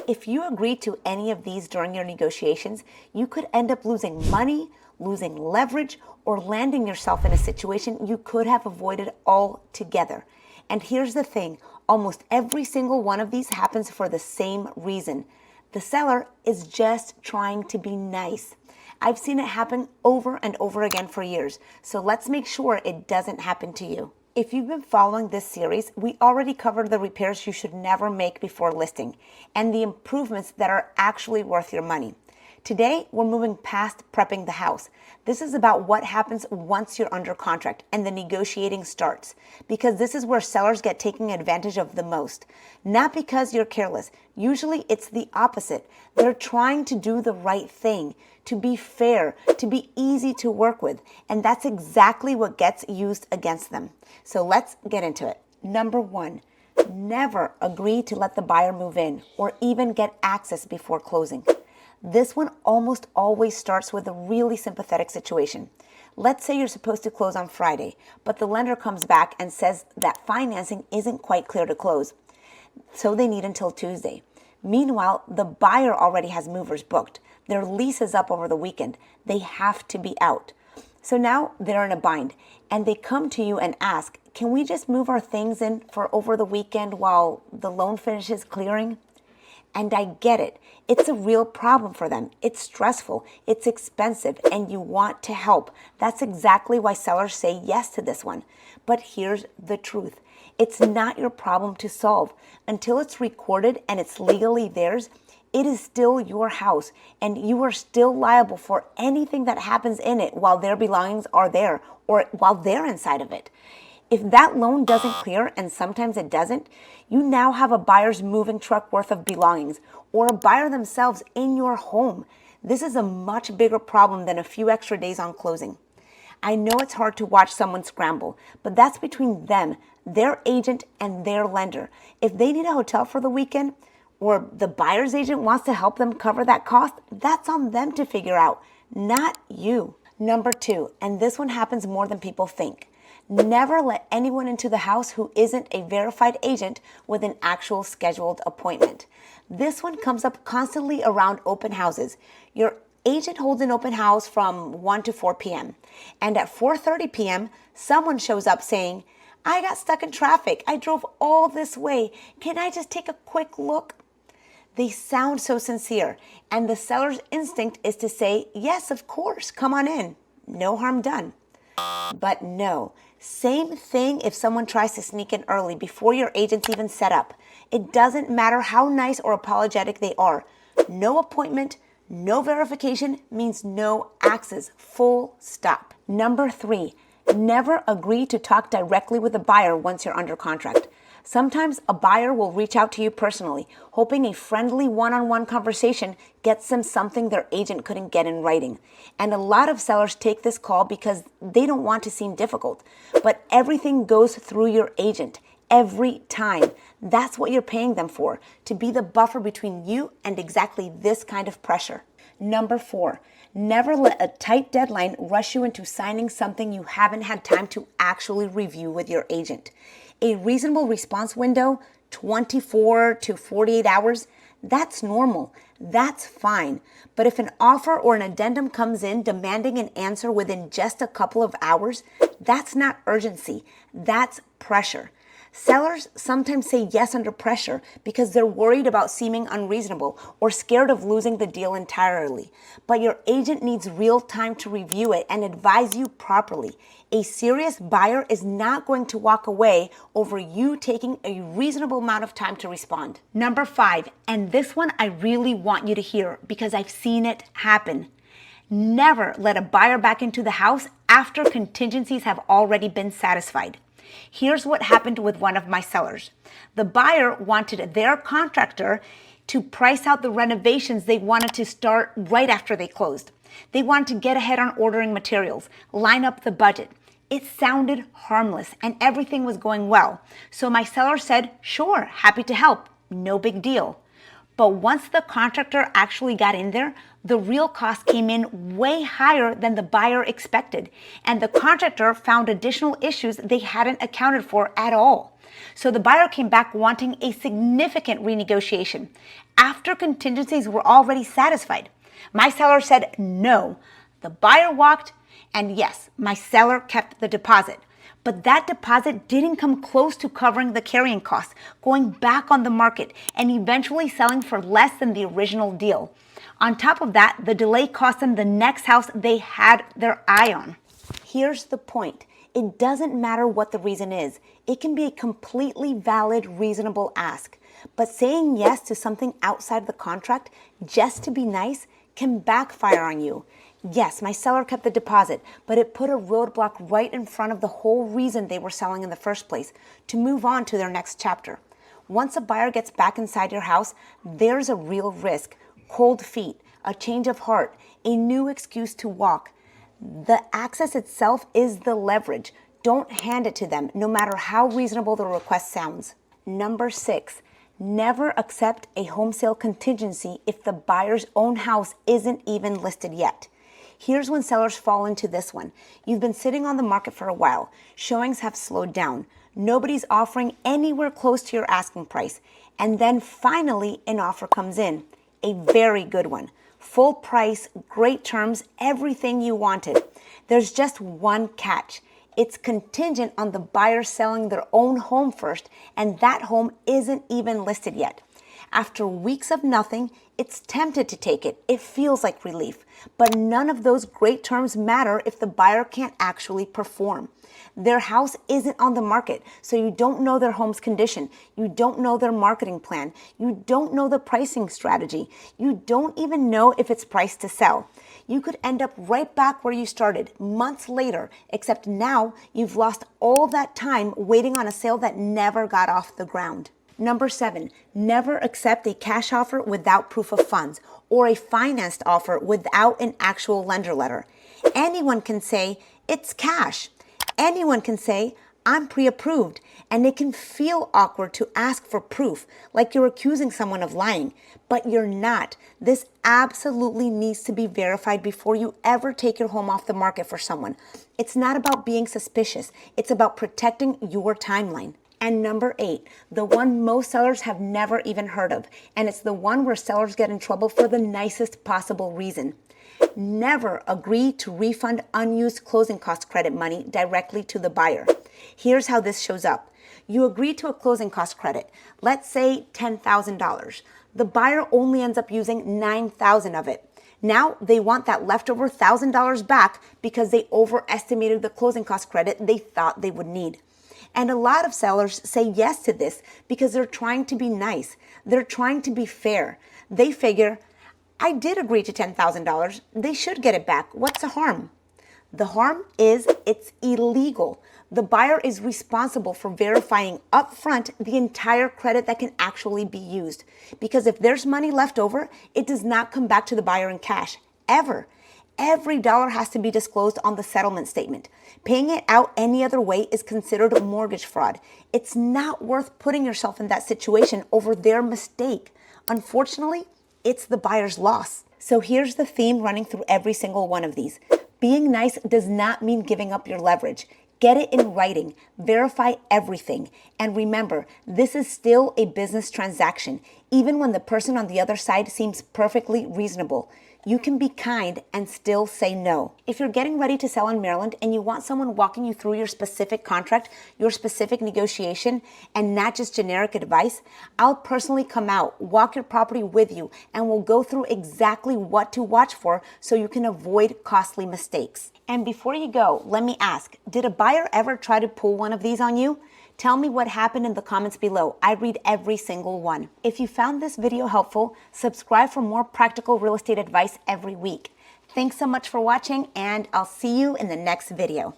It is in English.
If you agree to any of these during your negotiations, you could end up losing money, losing leverage, or landing yourself in a situation you could have avoided altogether. And here's the thing, almost every single one of these happens for the same reason. The seller is just trying to be nice. I've seen it happen over and over again for years, so let's make sure it doesn't happen to you. If you've been following this series, we already covered the repairs you should never make before listing and the improvements that are actually worth your money. Today, we're moving past prepping the house. This is about what happens once you're under contract and the negotiating starts, because this is where sellers get taken advantage of the most. Not because you're careless. Usually it's the opposite. They're trying to do the right thing, to be fair, to be easy to work with, and that's exactly what gets used against them. So let's get into it. Number 1, never agree to let the buyer move in or even get access before closing. This one almost always starts with a really sympathetic situation. Let's say you're supposed to close on Friday, but the lender comes back and says that financing isn't quite clear to close, so they need until Tuesday. Meanwhile, the buyer already has movers booked. Their lease is up over the weekend. They have to be out. So now they're in a bind, and they come to you and ask, can we just move our things in for over the weekend while the loan finishes clearing? And I get it. It's a real problem for them. It's stressful, it's expensive, and you want to help. That's exactly why sellers say yes to this one. But here's the truth. It's not your problem to solve. Until it's recorded and it's legally theirs, it is still your house, and you are still liable for anything that happens in it while their belongings are there or while they're inside of it. If that loan doesn't clear, and sometimes it doesn't, you now have a buyer's moving truck worth of belongings or a buyer themselves in your home. This is a much bigger problem than a few extra days on closing. I know it's hard to watch someone scramble, but that's between them, their agent, and their lender. If they need a hotel for the weekend, or the buyer's agent wants to help them cover that cost, that's on them to figure out, not you. Number 2, and this one happens more than people think. Never let anyone into the house who isn't a verified agent with an actual scheduled appointment. This one comes up constantly around open houses. Your agent holds an open house from 1 to 4 p.m. And at 4:30 p.m., someone shows up saying, I got stuck in traffic. I drove all this way. Can I just take a quick look? They sound so sincere, and the seller's instinct is to say, yes, of course, come on in. No harm done. But no, same thing if someone tries to sneak in early before your agent's even set up. It doesn't matter how nice or apologetic they are. No appointment, no verification means no access, full stop. Number 3, never agree to talk directly with a buyer once you're under contract. Sometimes a buyer will reach out to you personally, hoping a friendly one-on-one conversation gets them something their agent couldn't get in writing. And a lot of sellers take this call because they don't want to seem difficult. But everything goes through your agent, every time. That's what you're paying them for, to be the buffer between you and exactly this kind of pressure. Number 4, never let a tight deadline rush you into signing something you haven't had time to actually review with your agent. A reasonable response window, 24 to 48 hours, that's normal. That's fine. But if an offer or an addendum comes in demanding an answer within just a couple of hours, that's not urgency. That's pressure. Sellers sometimes say yes under pressure because they're worried about seeming unreasonable or scared of losing the deal entirely. But your agent needs real time to review it and advise you properly. A serious buyer is not going to walk away over you taking a reasonable amount of time to respond. Number 5, and this one I really want you to hear because I've seen it happen. Never let a buyer back into the house after contingencies have already been satisfied. Here's what happened with one of my sellers. The buyer wanted their contractor to price out the renovations they wanted to start right after they closed. They wanted to get ahead on ordering materials, line up the budget. It sounded harmless and everything was going well. So my seller said, sure, happy to help, no big deal. But once the contractor actually got in there, the real cost came in way higher than the buyer expected, and the contractor found additional issues they hadn't accounted for at all. So the buyer came back wanting a significant renegotiation after contingencies were already satisfied. My seller said no. The buyer walked, and yes, my seller kept the deposit. But that deposit didn't come close to covering the carrying costs, going back on the market and eventually selling for less than the original deal. On top of that, the delay cost them the next house they had their eye on. Here's the point. It doesn't matter what the reason is. It can be a completely valid, reasonable ask. But saying yes to something outside the contract just to be nice can backfire on you. Yes, my seller kept the deposit, but it put a roadblock right in front of the whole reason they were selling in the first place, to move on to their next chapter. Once a buyer gets back inside your house, there's a real risk. Cold feet, a change of heart, a new excuse to walk. The access itself is the leverage. Don't hand it to them, no matter how reasonable the request sounds. Number 6, never accept a home sale contingency if the buyer's own house isn't even listed yet. Here's when sellers fall into this one. You've been sitting on the market for a while. Showings have slowed down. Nobody's offering anywhere close to your asking price. And then finally an offer comes in. A very good one. Full price, great terms, everything you wanted. There's just one catch. It's contingent on the buyer selling their own home first, and that home isn't even listed yet. After weeks of nothing, it's tempted to take it. It feels like relief. But none of those great terms matter if the buyer can't actually perform. Their house isn't on the market, so you don't know their home's condition. You don't know their marketing plan. You don't know the pricing strategy. You don't even know if it's priced to sell. You could end up right back where you started, months later, except now you've lost all that time waiting on a sale that never got off the ground. Number 7, never accept a cash offer without proof of funds or a financed offer without an actual lender letter. Anyone can say, it's cash. Anyone can say, I'm pre-approved, and it can feel awkward to ask for proof, like you're accusing someone of lying, but you're not. This absolutely needs to be verified before you ever take your home off the market for someone. It's not about being suspicious. It's about protecting your timeline. And number 8, the one most sellers have never even heard of, and it's the one where sellers get in trouble for the nicest possible reason. Never agree to refund unused closing cost credit money directly to the buyer. Here's how this shows up. You agree to a closing cost credit, let's say $10,000. The buyer only ends up using $9,000 of it. Now they want that leftover $1,000 back because they overestimated the closing cost credit they thought they would need. And a lot of sellers say yes to this because they're trying to be nice. They're trying to be fair. They figure, I did agree to $10,000. They should get it back. What's the harm? The harm is it's illegal. The buyer is responsible for verifying upfront the entire credit that can actually be used. Because if there's money left over, it does not come back to the buyer in cash, ever. Every dollar has to be disclosed on the settlement statement. Paying it out any other way is considered mortgage fraud. It's not worth putting yourself in that situation over their mistake. Unfortunately, it's the buyer's loss. So here's the theme running through every single one of these. Being nice does not mean giving up your leverage. Get it in writing, verify everything. And remember, this is still a business transaction, even when the person on the other side seems perfectly reasonable. You can be kind and still say no. If you're getting ready to sell in Maryland and you want someone walking you through your specific contract, your specific negotiation, and not just generic advice, I'll personally come out, walk your property with you, and we'll go through exactly what to watch for so you can avoid costly mistakes. And before you go, let me ask, did a buyer ever try to pull one of these on you? Tell me what happened in the comments below. I read every single one. If you found this video helpful, subscribe for more practical real estate advice every week. Thanks so much for watching, and I'll see you in the next video.